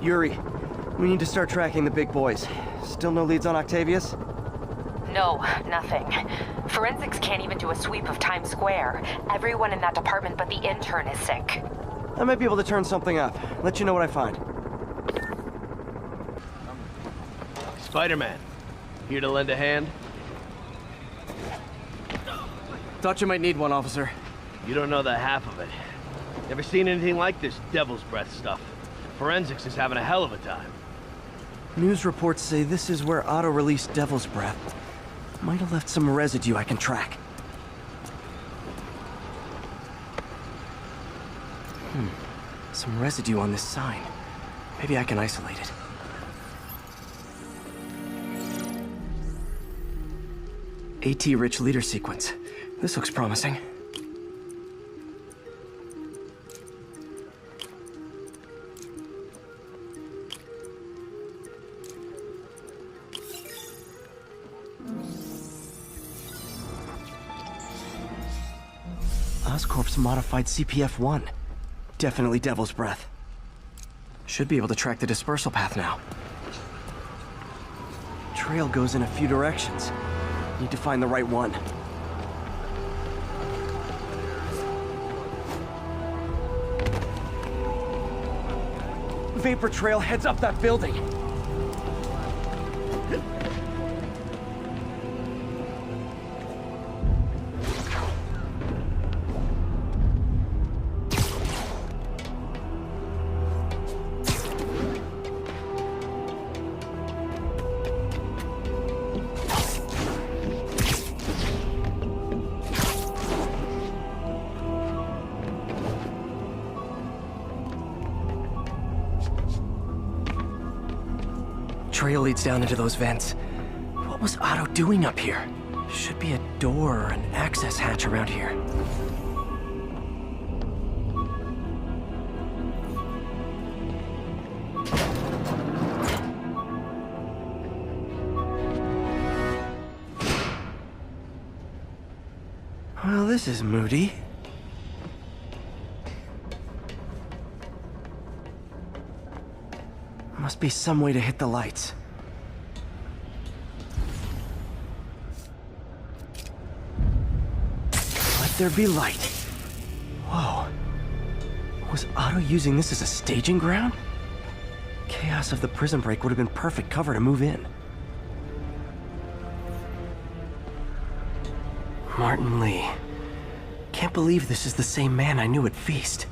Yuri, we need to start tracking the big boys. Still no leads on Octavius? No, nothing. Forensics can't even do a sweep of Times Square. Everyone in that department but the intern is sick. I might be able to turn something up. Let you know what I find. Spiderman, here to lend a hand? Thought you might need one, officer. You don't know the half of it. Never seen anything like this devil's breath stuff. Forensics is having a hell of a time. News reports say this is where Otto released Devil's Breath. Might have left some residue I can track. Some residue on this sign. Maybe I can isolate it. AT-rich leader sequence. This looks promising. Oscorp's modified CPF-1. Definitely Devil's Breath. Should be able to track the dispersal path now. Trail goes in a few directions. Need to find the right one. Vapor trail heads up that building. Trail leads down into those vents. What was Otto doing up here? Should be a door or an access hatch around here. Well, this is moody. Must be some way to hit the lights. Let there be light. Whoa. Was Otto using this as a staging ground? Chaos of the prison break would have been perfect cover to move in. Martin Lee. Can't believe this is the same man I knew at Feast.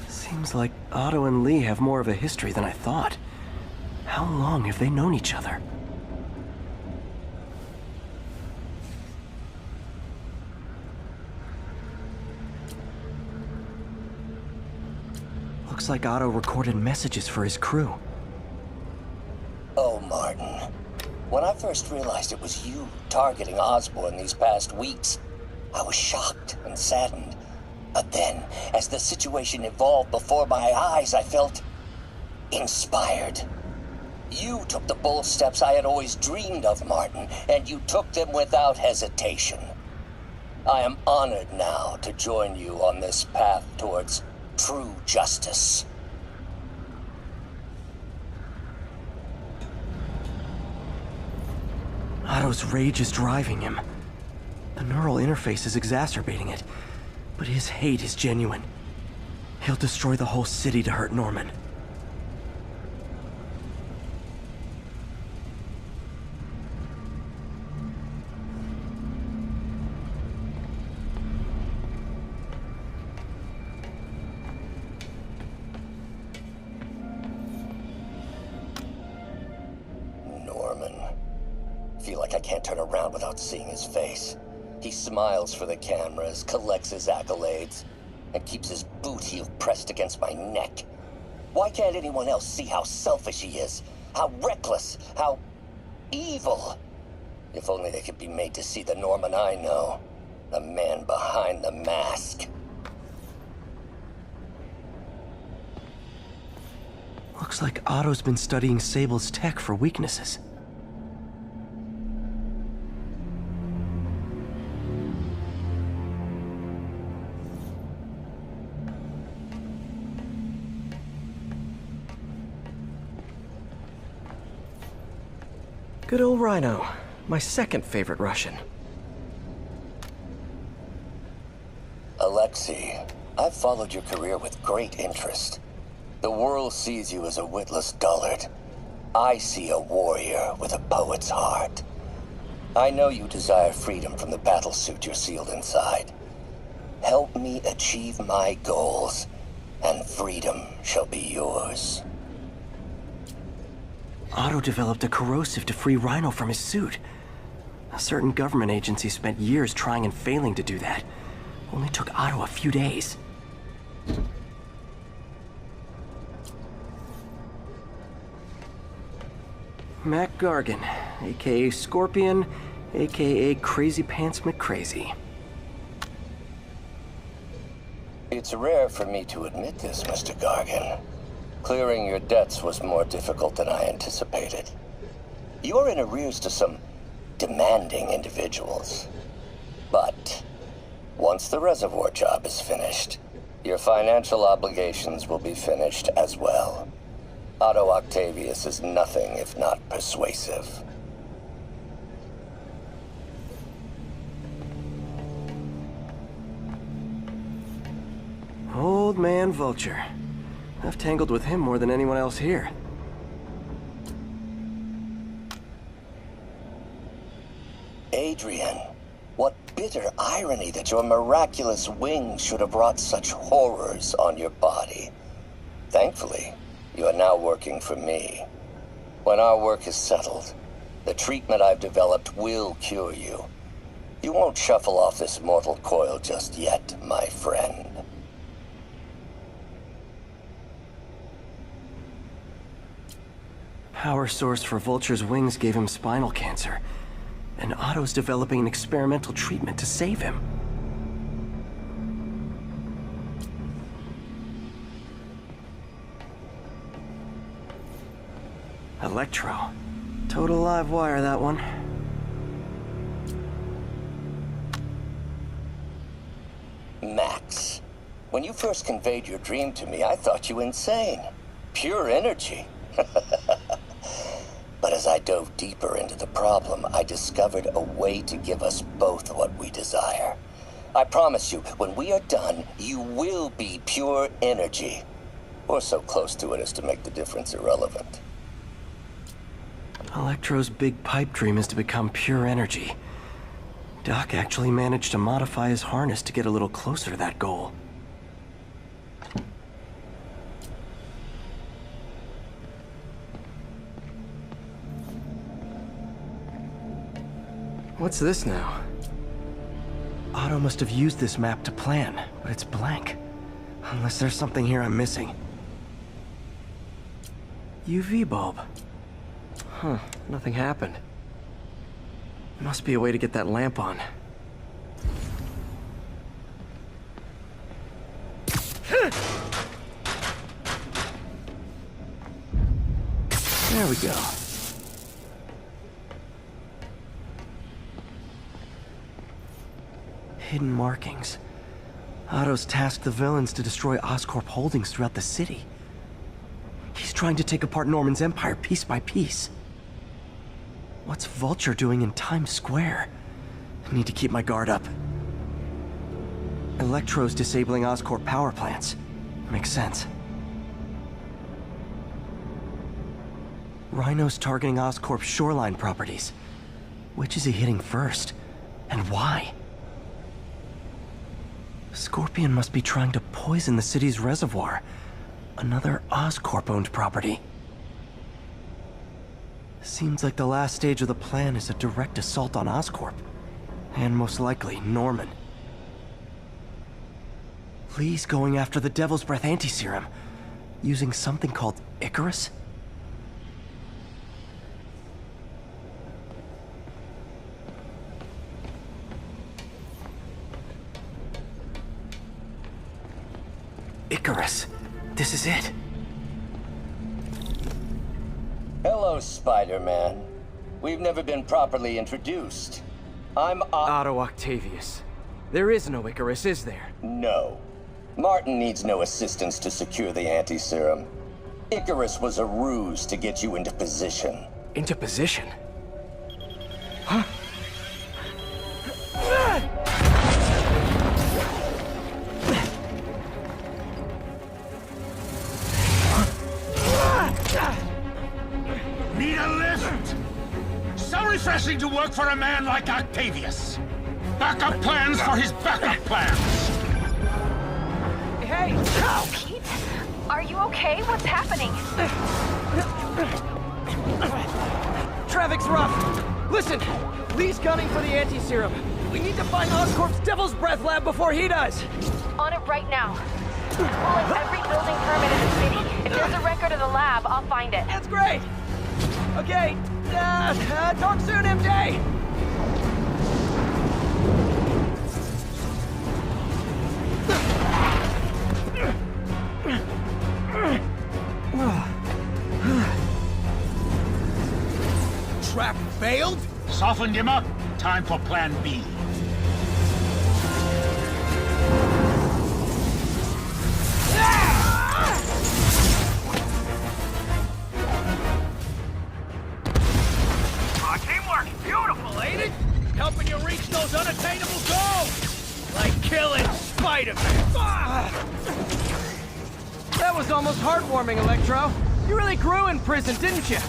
Seems like Otto and Lee have more of a history than I thought. How long have they known each other? Looks like Otto recorded messages for his crew. Oh, Martin. When I first realized it was you targeting Osborn these past weeks, I was shocked and saddened. But then, as the situation evolved before my eyes, I felt inspired. You took the bold steps I had always dreamed of, Martin, and you took them without hesitation. I am honored now to join you on this path towards true justice. Otto's rage is driving him. The neural interface is exacerbating it. But his hate is genuine. He'll destroy the whole city to hurt Norman. Norman. Feel like I can't turn around without seeing his face. He smiles for the cameras, collects his accolades, and keeps his boot heel pressed against my neck. Why can't anyone else see how selfish he is? How reckless? How evil? If only they could be made to see the Norman I know. The man behind the mask. Looks like Otto's been studying Sable's tech for weaknesses. Good old Rhino. My second favorite Russian. Alexei, I've followed your career with great interest. The world sees you as a witless dullard. I see a warrior with a poet's heart. I know you desire freedom from the battlesuit you're sealed inside. Help me achieve my goals, and freedom shall be yours. Otto developed a corrosive to free Rhino from his suit. A certain government agency spent years trying and failing to do that. Only took Otto a few days. Mac Gargan, aka Scorpion, aka Crazy Pants McCrazy. It's rare for me to admit this, Mr. Gargan. Clearing your debts was more difficult than I anticipated. You're in arrears to some demanding individuals. But once the reservoir job is finished, your financial obligations will be finished as well. Otto Octavius is nothing if not persuasive. Old man Vulture. I've tangled with him more than anyone else here. Adrian, what bitter irony that your miraculous wings should have brought such horrors on your body. Thankfully, you are now working for me. When our work is settled, the treatment I've developed will cure you. You won't shuffle off this mortal coil just yet, my friend. Power source for Vulture's wings gave him spinal cancer, and Otto's developing an experimental treatment to save him. Electro. Total live wire, that one. Max, when you first conveyed your dream to me, I thought you insane. Pure energy. But as I dove deeper into the problem, I discovered a way to give us both what we desire. I promise you, when we are done, you will be pure energy. Or so close to it as to make the difference irrelevant. Electro's big pipe dream is to become pure energy. Doc actually managed to modify his harness to get a little closer to that goal. What's this now? Otto must have used this map to plan, but it's blank. Unless there's something here I'm missing. UV bulb. Huh, nothing happened. Must be a way to get that lamp on. There we go. Hidden markings. Otto's tasked the villains to destroy Oscorp holdings throughout the city. He's trying to take apart Norman's empire piece by piece. What's Vulture doing in Times Square? I need to keep my guard up. Electro's disabling Oscorp power plants. Makes sense. Rhino's targeting Oscorp's shoreline properties. Which is he hitting first? And why? Scorpion must be trying to poison the city's reservoir. Another Oscorp-owned property. Seems like the last stage of the plan is a direct assault on Oscorp. And most likely, Norman. Lee's going after the Devil's Breath anti-serum, using something called Icarus? Icarus. This is it. Hello, Spiderman. We've never been properly introduced. I'm Otto Octavius. There is no Icarus, is there? No. Martin needs no assistance to secure the anti-serum. Icarus was a ruse to get you into position. Into position? Need a lift? So refreshing to work for a man like Octavius. Backup plans for his backup plans. Hey! Pete? Are you okay? What's happening? Traffic's rough. Listen, Lee's gunning for the anti-serum. We need to find Oscorp's Devil's Breath lab before he does. On it right now. Pull up every building permit in the city. If there's a record of the lab, I'll find it. That's great. Okay, talk soon, MJ. Trap failed? Softened him up. Time for plan B. Teamwork, beautiful, ain't it? Helping you reach those unattainable goals! Like killing Spiderman. That was almost heartwarming, Electro. You really grew in prison, didn't you?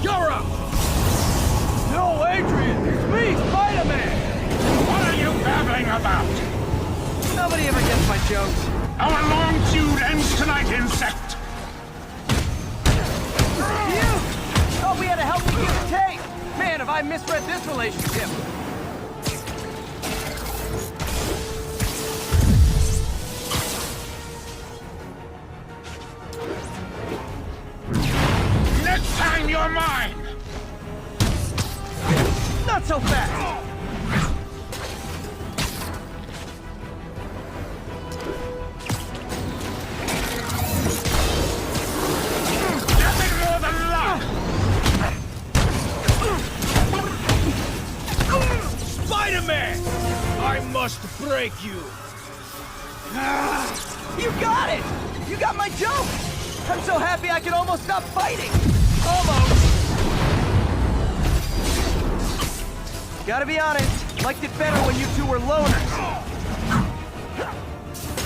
You're up! No, Adrian! It's me, Spiderman! What are you babbling about? Nobody ever gets my jokes. Our long feud ends tonight, insect. You! Thought we had a healthy give and take! Man, have I misread this relationship! Next time you're mine! Not so fast! Nothing more than luck! Spider-Man! I must break you. You got it! You got my joke! I'm so happy I could almost stop fighting! Almost! Gotta be honest, liked it better when you two were loners.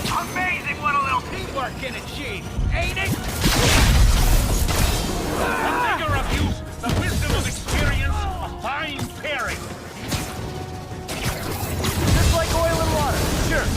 Amazing what a little teamwork can achieve, ain't it? The vigor of youth, the wisdom of experience, a fine pairing. Just like oil and water, sure.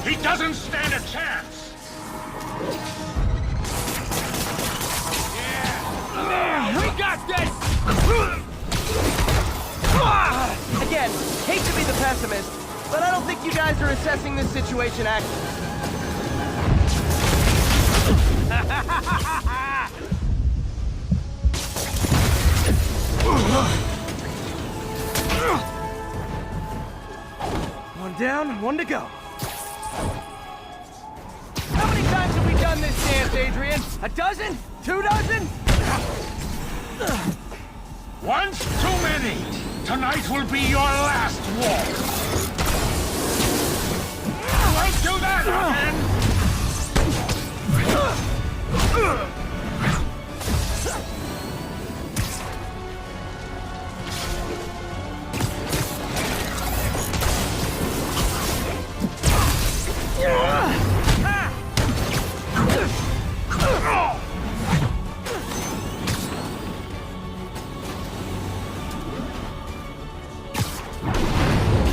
He doesn't stand a chance. We got this! Again, hate to be the pessimist, but I don't think you guys are assessing this situation accurately. One down, one to go. How many times have we done this dance, Adrian? A dozen? 2 dozen? Once too many. Tonight will be your last walk. Won't do that again.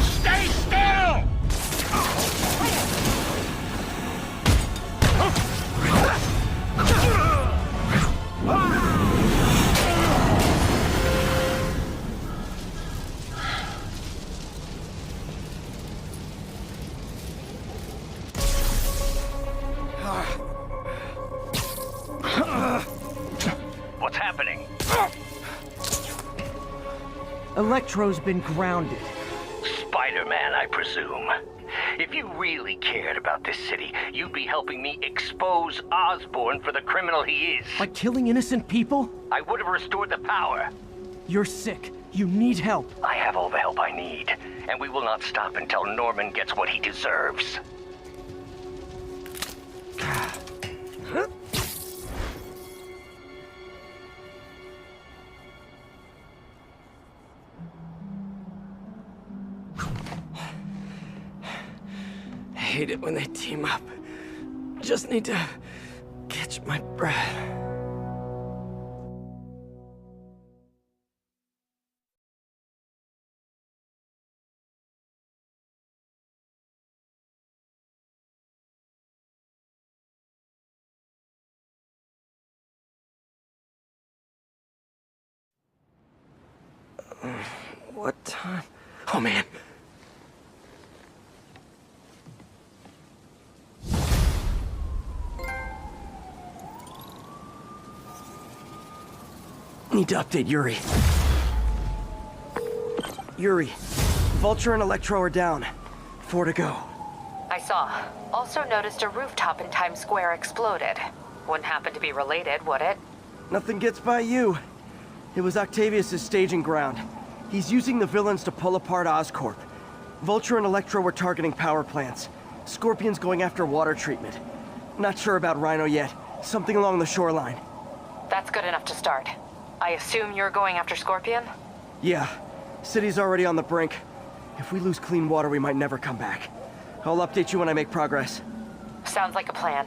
Stay still! What's happening? Electro's been grounded. Spider-Man, I presume. If you really cared about this city, you'd be helping me expose Osborn for the criminal he is. By killing innocent people? I would have restored the power. You're sick. You need help. I have all the help I need, and we will not stop until Norman gets what he deserves. I hate it when they team up. Just need to catch my breath. What time? Oh, man. Need to update Yuri. Yuri, Vulture and Electro are down. 4 to go. I saw. Also noticed a rooftop in Times Square exploded. Wouldn't happen to be related, would it? Nothing gets by you. It was Octavius' staging ground. He's using the villains to pull apart Oscorp. Vulture and Electro were targeting power plants. Scorpion's going after water treatment. Not sure about Rhino yet. Something along the shoreline. That's good enough to start. I assume you're going after Scorpion? Yeah. City's already on the brink. If we lose clean water, we might never come back. I'll update you when I make progress. Sounds like a plan.